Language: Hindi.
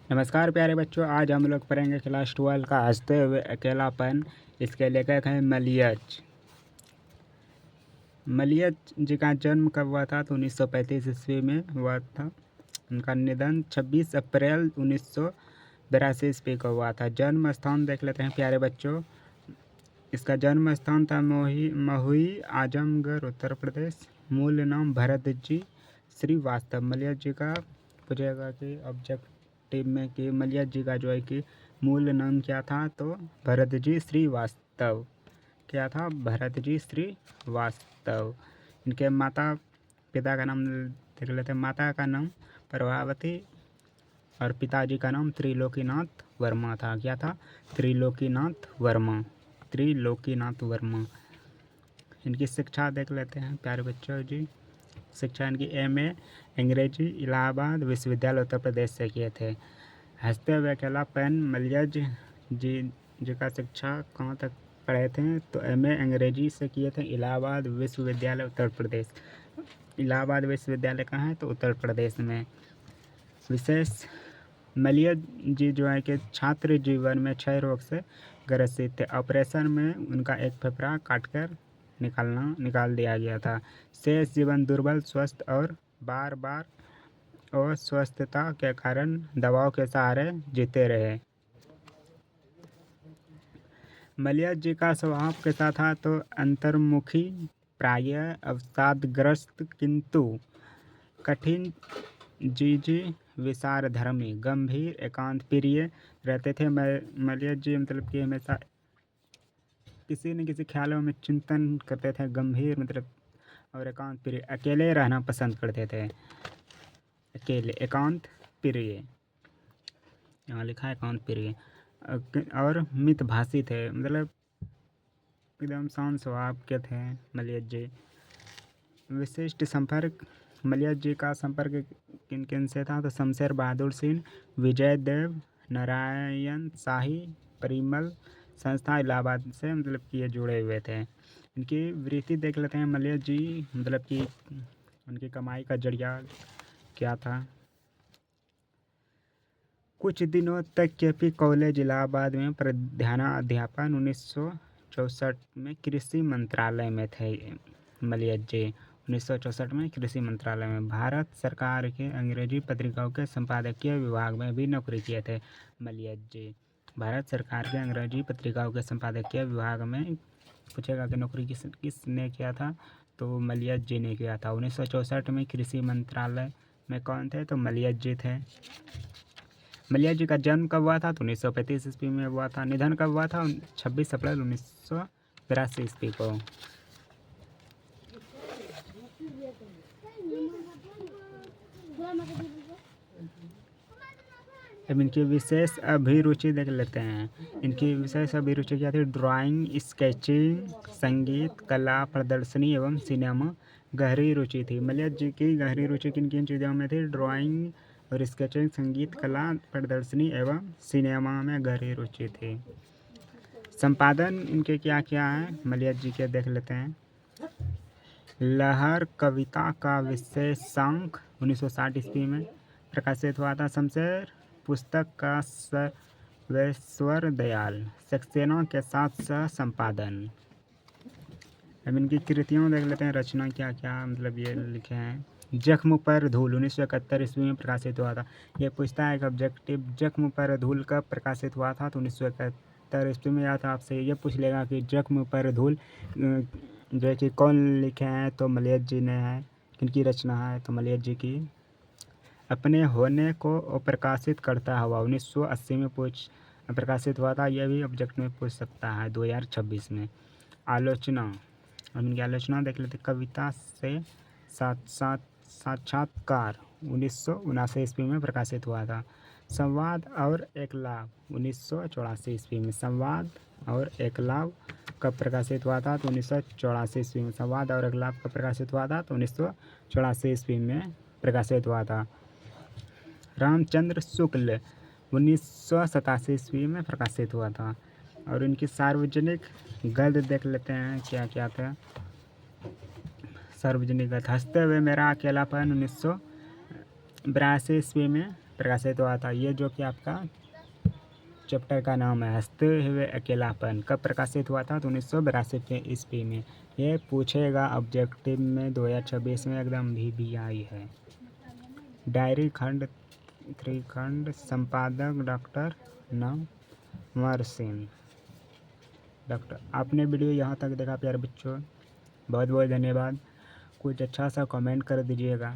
नमस्कार प्यारे बच्चों, आज हम लोग पढ़ेंगे क्लास 12 का हंसते हुए अकेलापन। इसके लेखक हैं मलियज। मलियज जी का जन्म कब हुआ था? तो 1935 ईस्वी में हुआ था। उनका निधन 26 अप्रैल 1982 ईस्वी को हुआ था। जन्म स्थान देख लेते हैं प्यारे बच्चों। इसका जन्म स्थान था महुई, आजमगढ़, उत्तर प्रदेश। मूल नाम भरत जी श्रीवास्तव। मलियज जी का पूछेगा कि ऑब्जेक्टिव में कि मलियज जी का जो है कि मूल नाम क्या था, तो भरत जी श्रीवास्तव। क्या था? भरत जी श्रीवास्तव। इनके माता पिता का नाम देख लेते हैं। माता का नाम प्रभावती और पिताजी का नाम त्रिलोकीनाथ वर्मा था। क्या था? त्रिलोकीनाथ वर्मा। त्रिलोकीनाथ वर्मा। इनकी शिक्षा देख लेते हैं प्यारे बच्चों जी। शिक्षा इनकी एमए अंग्रेजी इलाहाबाद विश्वविद्यालय उत्तर प्रदेश से किए थे। हंसते हुए अकेलापन मलियज जी का शिक्षा कहाँ तक पढ़े थे? तो एमए अंग्रेजी से किए थे इलाहाबाद विश्वविद्यालय उत्तर प्रदेश। इलाहाबाद विश्वविद्यालय कहाँ है? तो उत्तर प्रदेश में। विशेष मलियज जी जो है कि छात्र जीवन में क्षय रोग से ग्रसित थे। ऑपरेशन में उनका एक फेफड़ा काटकर निकाल दिया गया था। शेष जीवन दुर्बल, स्वस्थ और बार बार अस्वस्थता के कारण दवाओं के सहारे जीते रहे। मलियज जी का स्वभाव कैसा था? तो अंतर्मुखी, प्रायः अवसादग्रस्त, किंतु कठिन जीजी, विचारधर्मी, गंभीर, एकांत प्रिय रहते थे। मलियज जी मतलब कि हमेशा किसी न किसी ख्यालों में चिंतन करते थे। गंभीर मतलब और एकांत प्रिय, अकेले रहना पसंद करते थे। अकेले, एकांत प्रिय, यहाँ लिखा है एकांत प्रिय। और मितभाषी थे, मतलब एकदम शांत स्वभाव के थे मलियज जी। विशिष्ट संपर्क मलियज जी का संपर्क किन किन से था? तो शमशेर बहादुर सिंह, विजय देव, नारायण शाही, परिमल संस्था इलाहाबाद से मतलब कि ये जुड़े हुए थे। इनकी वृत्ति देख लेते हैं मलियज जी, मतलब कि उनकी कमाई का जरिया क्या था। कुछ दिनों तक केपी कॉलेज इलाहाबाद में प्रधानाध्यापन 1964 में कृषि मंत्रालय में थे मलियज जी। 1964 में कृषि मंत्रालय में। भारत सरकार के अंग्रेजी पत्रिकाओं के संपादकीय विभाग में भी नौकरी किए थे मलियज जी। भारत सरकार के अंग्रेजी पत्रिकाओं के संपादकीय विभाग में पूछेगा कि नौकरी किसने किया था? तो मलियज जी ने किया था। 1964 में कृषि मंत्रालय में कौन थे? तो मलियज जी थे। मलियज जी का जन्म कब हुआ था? तो 1935 ईस्वी में हुआ था। निधन कब हुआ था? 26 अप्रैल 1982 ईस्वी को। अब इनकी विशेष अभिरुचि देख लेते हैं। इनकी विशेष अभिरुचि क्या थी? ड्राइंग, स्केचिंग, संगीत, कला प्रदर्शनी एवं सिनेमा गहरी रुचि थी। मलियज जी की गहरी रुचि किन किन चीज़ों में थी? ड्राइंग और स्केचिंग, संगीत, कला प्रदर्शनी एवं सिनेमा में गहरी रुचि थी। संपादन इनके क्या क्या हैं मलियज जी के देख लेते हैं। लहर कविता का विशेषांक 1960 ईस्वी में प्रकाशित हुआ था। शमशेर पुस्तक का सर्वेश्वर दयाल सक्सेना के साथ सह संपादन। अब इनकी कृतियों देख लेते हैं। रचना क्या क्या मतलब ये लिखे हैं। जख्म पर धूल 1971 ईस्वी में प्रकाशित हुआ था। ये पूछता है कि ऑब्जेक्टिव जख्म पर धूल कब प्रकाशित हुआ था? तो 1971 ईस्वी में। या तो आपसे ये पूछ लेगा कि जख्म पर धूल जो है कि कौन लिखे हैं? तो मलियज जी ने है। किनकी रचना है? तो मलियज जी की। अपने होने को अप्रकाशित करता हुआ 1980 में प्रकाशित हुआ था। यह भी ऑब्जेक्ट में पूछ सकता है 2026 में। आलोचना, हम इनकी आलोचना देख लेते। कविता से साक्षात्कार 1979 ईस्वी में प्रकाशित हुआ था। संवाद और एकलाव 1984 ईस्वी में। संवाद और एकलाव कब प्रकाशित हुआ था? तो 1984 ईस्वी में। संवाद और एकलाव कब प्रकाशित हुआ था? तो 1984 ईस्वी में प्रकाशित हुआ था। रामचंद्र शुक्ल 1987 ईस्वी में प्रकाशित हुआ था। और इनकी सार्वजनिक गद्य देख लेते हैं क्या क्या था। सार्वजनिक गद्य हंसते हुए मेरा अकेलापन 1982 ईस्वी में प्रकाशित हुआ था। ये जो कि आपका चैप्टर का नाम है हंसते हुए अकेलापन, कब प्रकाशित हुआ था? तो 1982 ईस्वी में। ये पूछेगा ऑब्जेक्टिव में 2026 में एकदम भी आई है। डायरी खंड 3 खंड, संपादक डॉक्टर नवंवर सिंह। डॉक्टर, आपने वीडियो यहाँ तक देखा प्यारे बच्चों, बहुत बहुत धन्यवाद। कुछ अच्छा सा कमेंट कर दीजिएगा।